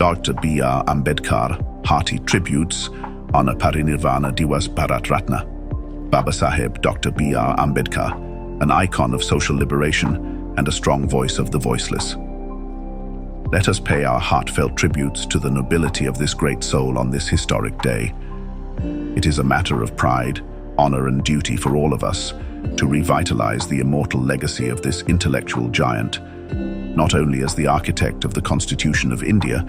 Dr. B.R. Ambedkar, Hearty tributes, honor Parinirvana Divas Bharat Ratna. Babasaheb, Dr. B.R. Ambedkar, an icon of social liberation and a strong voice of the voiceless. Let us pay our heartfelt tributes to the nobility of this great soul on this historic day. It is a matter of pride, honor, and duty for all of us to revitalize the immortal legacy of this intellectual giant, not only as the architect of the Constitution of India,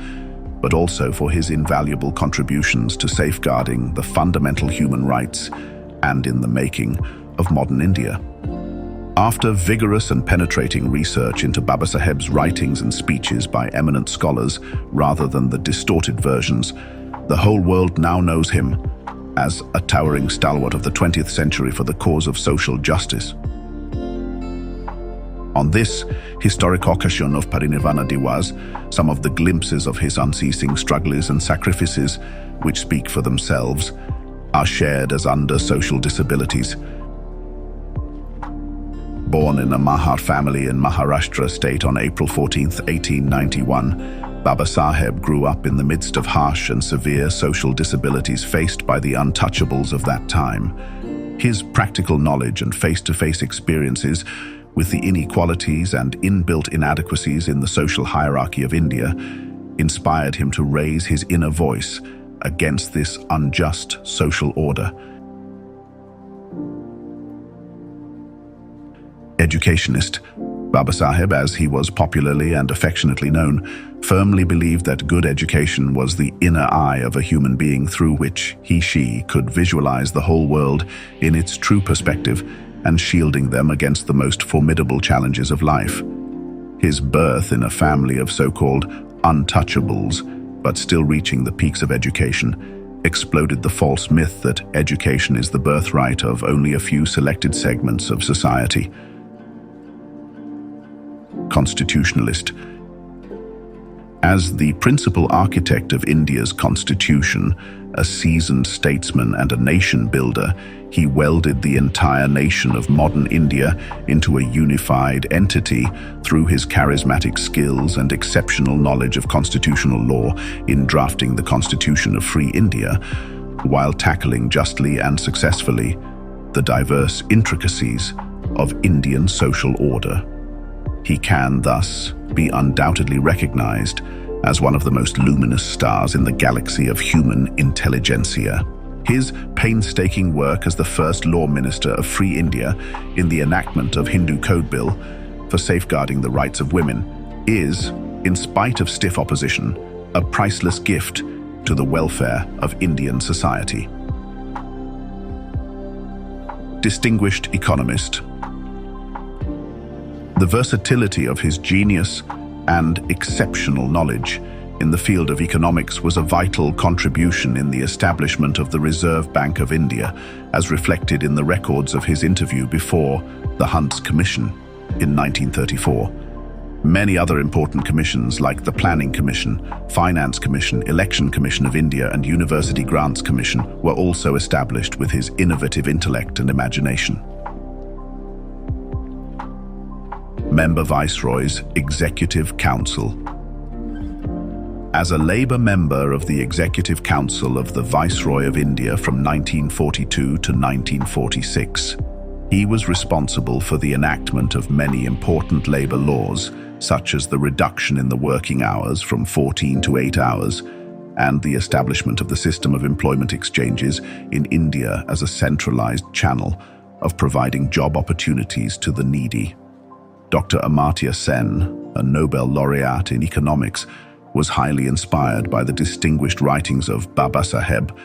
but also for his invaluable contributions to safeguarding the fundamental human rights and in the making of modern India. After vigorous and penetrating research into Babasaheb's writings and speeches by eminent scholars rather than the distorted versions, the whole world now knows him as a towering stalwart of the 20th century for the cause of social justice. On this historic occasion of Parinirvana Divas, some of the glimpses of his unceasing struggles and sacrifices, which speak for themselves, are shared as under social disabilities. Born in a Mahar family in Maharashtra state on April 14, 1891, Babasaheb grew up in the midst of harsh and severe social disabilities faced by the untouchables of that time. His practical knowledge and face-to-face experiences with the inequalities and inbuilt inadequacies in the social hierarchy of India inspired him to raise his inner voice against this unjust social order. Educationist, Babasaheb, as he was popularly and affectionately known, firmly believed that good education was the inner eye of a human being through which she could visualize the whole world in its true perspective and shielding them against the most formidable challenges of life. His birth in a family of so-called untouchables, but still reaching the peaks of education, exploded the false myth that education is the birthright of only a few selected segments of society. Constitutionalist. As the principal architect of India's constitution, a seasoned statesman and a nation builder, he welded the entire nation of modern India into a unified entity through his charismatic skills and exceptional knowledge of constitutional law in drafting the Constitution of Free India, while tackling justly and successfully the diverse intricacies of Indian social order. He can, thus, be undoubtedly recognized as one of the most luminous stars in the galaxy of human intelligentsia. His painstaking work as the first law minister of Free India in the enactment of Hindu Code Bill for safeguarding the rights of women is, in spite of stiff opposition, a priceless gift to the welfare of Indian society. Distinguished economist. The versatility of his genius and exceptional knowledge in the field of economics was a vital contribution in the establishment of the Reserve Bank of India, as reflected in the records of his interview before the Hunt's Commission in 1934. Many other important commissions like the Planning Commission, Finance Commission, Election Commission of India, and University Grants Commission were also established with his innovative intellect and imagination. Member Viceroy's Executive Council. As a Labour member of the Executive Council of the Viceroy of India from 1942 to 1946, he was responsible for the enactment of many important labour laws, such as the reduction in the working hours from 14 to 8 hours, and the establishment of the system of employment exchanges in India as a centralised channel of providing job opportunities to the needy. Dr. Amartya Sen, a Nobel laureate in economics, was highly inspired by the distinguished writings of Babasaheb,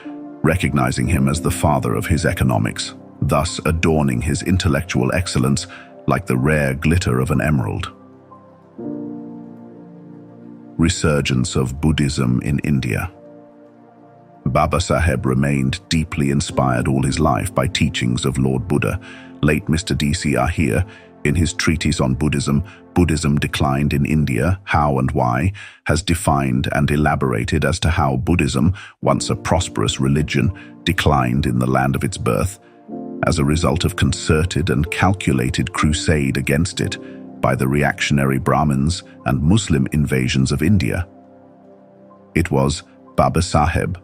recognizing him as the father of his economics, thus adorning his intellectual excellence like the rare glitter of an emerald. Resurgence of Buddhism in India. Babasaheb remained deeply inspired all his life by teachings of Lord Buddha. Late Mr. D.C. Ahir, in his treatise on Buddhism, Buddhism Declined in India, How and Why, has defined and elaborated as to how Buddhism, once a prosperous religion, declined in the land of its birth, as a result of concerted and calculated crusade against it by the reactionary Brahmins and Muslim invasions of India. It was Babasaheb,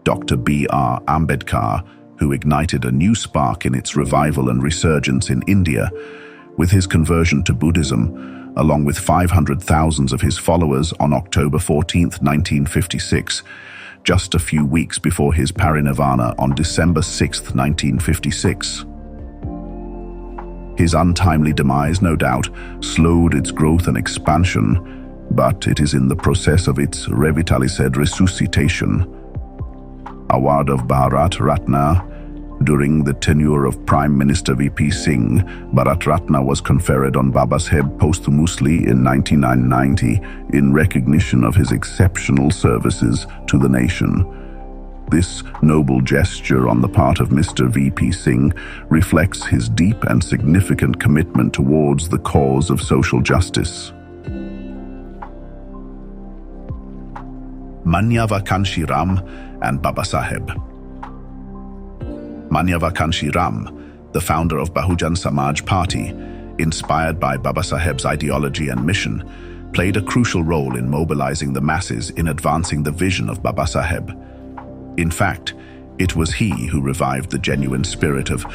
Dr. B.R. Ambedkar, who ignited a new spark in its revival and resurgence in India, with his conversion to Buddhism, along with 500,000 of his followers on October 14, 1956, just a few weeks before his Parinirvana on December 6, 1956. His untimely demise, no doubt, slowed its growth and expansion, but it is in the process of its resuscitation. Award of Bharat Ratna. During the tenure of Prime Minister V.P. Singh, Bharat Ratna was conferred on Babasaheb posthumously in 1990 in recognition of his exceptional services to the nation. This noble gesture on the part of Mr. V.P. Singh reflects his deep and significant commitment towards the cause of social justice. Manyavanshi Ram and Babasaheb. Manyavanshi Ram, the founder of Bahujan Samaj Party, inspired by Babasaheb's ideology and mission, played a crucial role in mobilizing the masses in advancing the vision of Babasaheb. In fact, it was he who revived the genuine spirit of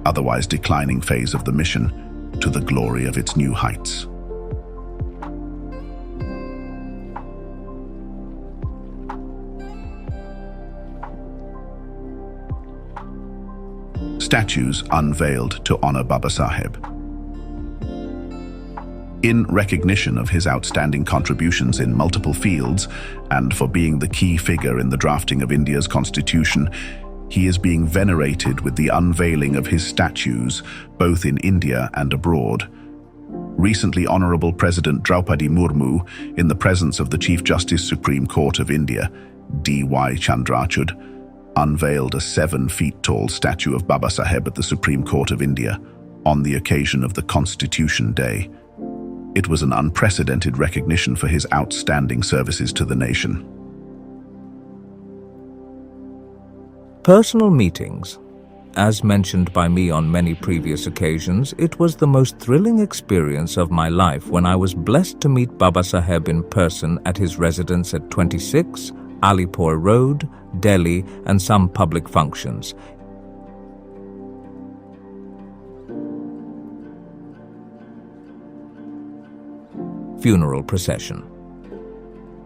otherwise declining phase of the mission to the glory of its new heights. Statues unveiled to honor Babasaheb. In recognition of his outstanding contributions in multiple fields and for being the key figure in the drafting of India's constitution, he is being venerated with the unveiling of his statues both in India and abroad. Recently, Honorable President Draupadi Murmu, in the presence of the Chief Justice Supreme Court of India, D.Y. Chandrachud, unveiled a 7-feet-tall statue of Babasaheb at the Supreme Court of India on the occasion of the Constitution Day. It was an unprecedented recognition for his outstanding services to the nation. Personal meetings. As mentioned by me on many previous occasions, it was the most thrilling experience of my life when I was blessed to meet Babasaheb in person at his residence at 26 Alipur Road, Delhi, and some public functions. Funeral procession.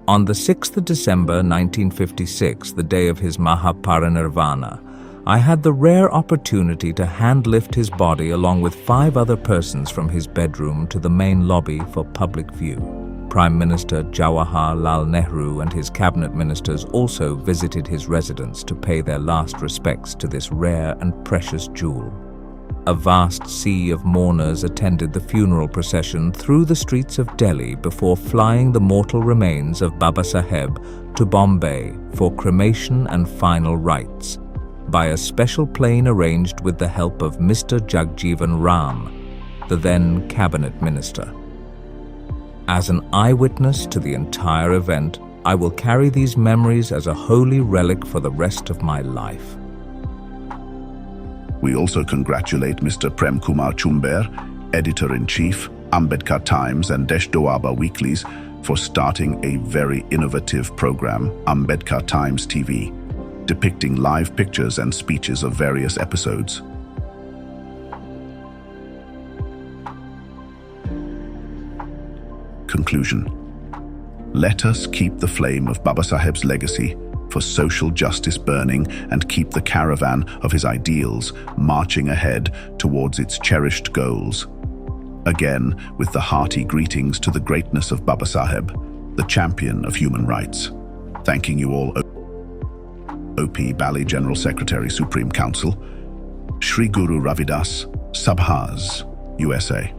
On the 6th of December 1956, the day of his Mahaparinirvana, I had the rare opportunity to hand-lift his body along with 5 other persons from his bedroom to the main lobby for public view. Prime Minister Jawaharlal Nehru and his cabinet ministers also visited his residence to pay their last respects to this rare and precious jewel. A vast sea of mourners attended the funeral procession through the streets of Delhi before flying the mortal remains of Babasaheb to Bombay for cremation and final rites, by a special plane arranged with the help of Mr. Jagjeevan Ram, the then cabinet minister. As an eyewitness to the entire event, I will carry these memories as a holy relic for the rest of my life. We also congratulate Mr. Prem Kumar Chumber, Editor-in-Chief, Ambedkar Times and Desh Doaba Weeklies, for starting a very innovative program, Ambedkar Times TV, depicting live pictures and speeches of various episodes. Conclusion. Let us keep the flame of Babasaheb's legacy for social justice burning and keep the caravan of his ideals marching ahead towards its cherished goals. Again, with the hearty greetings to the greatness of Babasaheb, the champion of human rights. Thanking you all, O.P. Bali General Secretary, Supreme Council, Shri Guru Ravidas, Sabhas, USA.